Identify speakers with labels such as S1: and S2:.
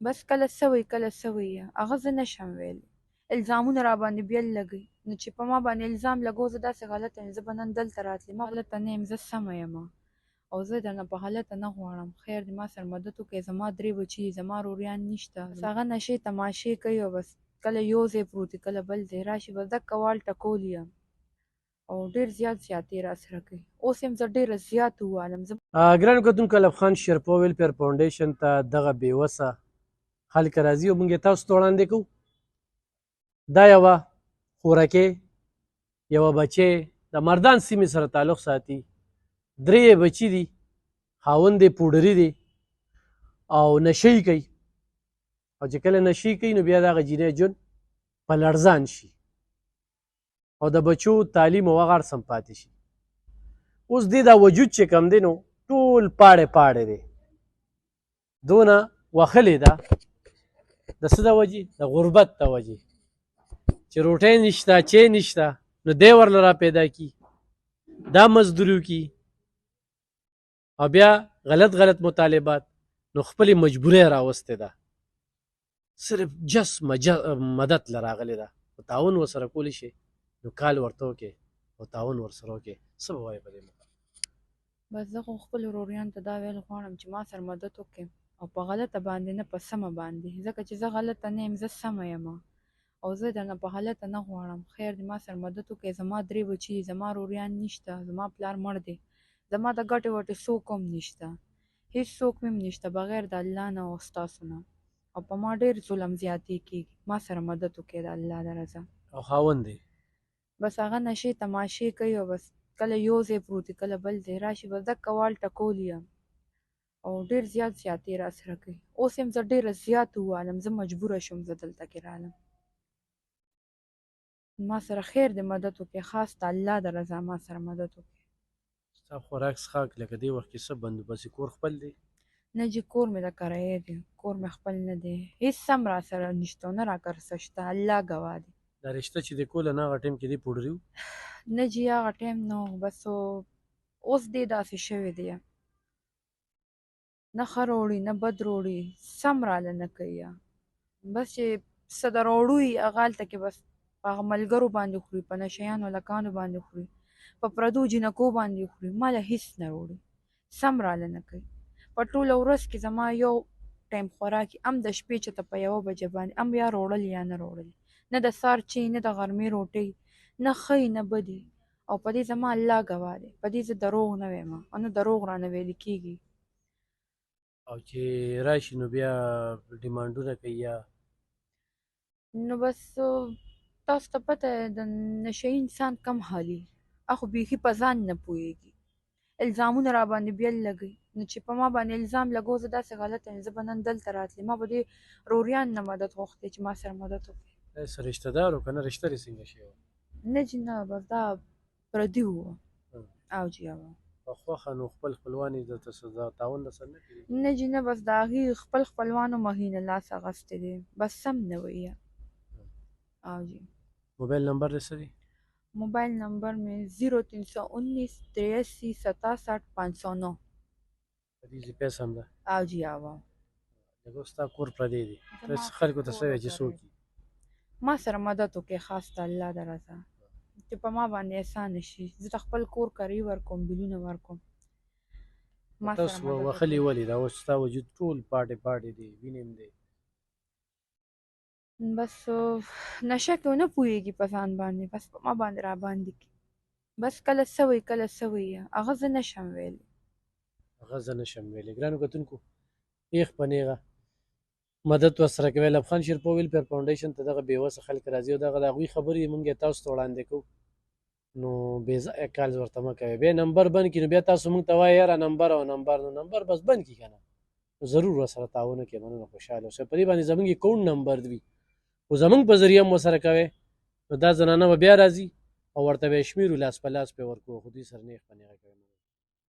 S1: بس کله څه وایي هغه زه نشم ویلی. الزامونه راباندې بیا لګوي، نو چې په ما باندې الزام لګوو زه داسې غلطه یم، زه به نن دلته راتلې، ما غلطه نه یم، زه سمه یم او زه درنه په غلطه نه غواړم. خیر دی ما سره مدد وکړئ، زما 3 بچي دي، زما روریان نشته، بس هغه نشې تماشې کوي او بس کله یو ځای پروت وي کله بل ځای راشي بس دکه وال ټکول یم او ډېر زیاتې راسره کوي. اوس یم زه ډېره زیات ووالم.
S2: ګرانو کتونکو الف خان شیرپا ویلفیر فاونډیشن ته دغه بېوسه خلک راځي او موږ یې تاسو ته وړاندې کوو. دا یوه خورکې یوه بچې د مردان سیمې سره تعلق ساتي. 3 بچي دي، خاوند یې پوډري دی او نشی کوي، او چې کله نشی کوي نو بیا دغه جینۍ جون په لړزان شي او د بچو تعلیم او هغه هر سم پاتې شي. اوس دې دا وجود چې کم دی نو ټول پاړې پاړې دی، دونه وهلې ده د څه د وجې؟ د غربت د وجې چې روټۍ نشته چای نشته، نو دی ورله را پیدا کي، دا مزدوري وکي او بیا غلط مطالبات، نو خپلې مجبورۍ راوستې ده، صرف جس مدد له راغلې ده. په تعاون ورسره کولی شي نو کال ورته وکړې او تعاون ورسره وکړې. څه به وایې په دې؟
S1: بس زه خو خپلو وروریانو ته دا ویل غواړم چې ما سره مدد وکړي او په غلطه باندې نه په سمه باندې، ځکه چې زه غلطه نه یم، زه سمه یم او زه درنه په غلطه نه غواړم. خیر دی ما سره مدد وکړئ، زما 3 بچي دي، زما وروریان نشته، زما پلار مړ دی، زما د ګټې وټې څوک هم نشته، هېڅ څوک مې هم نشته بغیر د الله نه او ستاسو نه، او په ما ډېر ظلم زیاتې کېږي. ما سره مدد وکړئ د الله د رضا.
S2: او خاوند دی
S1: بس هغه نشې تماشې کوي او بس کله یو ځای پروت وي کله بل ځای راشي بس دکه وال ټکول یم او ډېر زیاتې راسره کوي. اوس یم زه ډېره زیات ووالم، زه مجبوره شوم زه دلته کې رالم. ما سره خیر دی مدد وکړئ، خاص د الله د رضا ما سره مدد وکړئ.
S2: ستا خوراک څښاک لکه دې وخت کې څه بندوبست کور خپل دی؟
S1: نه جي کور مې د کرایې دی، کور مې خپل نه دی، هېڅ هم راسره نشته او نه راکره څه شته، الله ګواه دی.
S2: دا رشته چې دې کوله نه هغه ټایم کې دې پوډري و؟
S1: نه جي هغه ټایم نه و، بس اوس دې داسې شوی دی، نه ښه روړي نه بد روړي، سم راله نه کوي، بس چې څه د راوړو وي هغه هلته کې بس په هغه ملګرو باندې خوري، په نشیانو هلکانو باندې خوري، په پردو جینکو باندې خوري، ماله هېڅ نه راوړي، سم راله نه کوي. په ټوله ورځ کې زما یو ټایم خوراک هم د شپې چېرته په 1 بجه باندې هم یا روړل یا نه روړل، نه د سهار چای نه د غرمې روټۍ، نه ښه نه بدې، او په دې زما الله ګواه دی، په دې زه دروغ نه وایم او نه دروغ رانه ویلې کېږي.
S2: او چې راشي نو بیا ډیمانډونه کوي یا
S1: نو بس تاسو ته پته د نشه یي انسان کم حالي، هغه بیخي په ځان نه پوهېږي، الزامونه راباندې بیا لګوي، نو چې په ما باندې الزام لګوو زه داسې غلطه یم، زه به نن دلته راتلې، ما به دې وروریان نه مدد غوښتی چې ما سره مدد وکړي.
S2: څه رشته دار و که نه رشته دې څنګه شوې وه؟
S1: نه جي نه بس دا پردي وو او جي هغه
S2: په خوښه نو خپل خپلوان یې درته څه تعاون درسره نه کوي؟
S1: نه جي نه بس د هغې خپل خپلوانو مهینه لاس اخیستی دی، بس سم نه وایي او جي.
S2: موبایل نمبر دې څه دی؟
S1: موبایل نمبر مې 0319 83 67 509.
S2: په دې پیسه هم ده
S1: او جي هغه
S2: لږ ستا کور پردی دی، ته خلکو ته څه وایې چې څوک دي؟
S1: ما سره مدد وکړئ خاص د الله د رضا، چې په ما باندې احسانه شي، زه د خپل کور کرایي ورکوم، بلونه ورکوم. ما سره
S2: تاسو وهلې ولې دا اوس ستا وجود ټول پاټې پاټې دی، وینې دی؟
S1: بس نشه کې ونه پوهېږي په ځان باندې، بس په ما باندې را باندې کړي، بس کله څه وایي هغه زه نشم ویلی.
S2: هغه زه نشم ویلی. ګرانو کتونکو ایخ په نیغه مدد ورسره کوي. الف خان شیرپا ویلفیر فاونډیشن ته دغه بېوسه خلک راځي او دغه د هغوی خبرې موږ یې تاسو ته وړاندې کوو، نو بې ځایه کال ورته مه کوئ. بیا نمبر بند کړي نو بیا تاسو موږ ته وایئ یاره نمبر او نمبر، نو نمبر بس بند کړي که نه، نو ضرور ورسره تعاون وکړئ، مننه، خوشحاله اوسئ. په دې باندې زموږ اکاونټ نمبر وي، خو زموږ په ذریعه هم ورسره کوئ، نو دا زنانه به بیا راځي او ورته به یې شمېرو، لاس په لاس پې ورکوو، خو دوی سره نیغ په نیغه کوئ.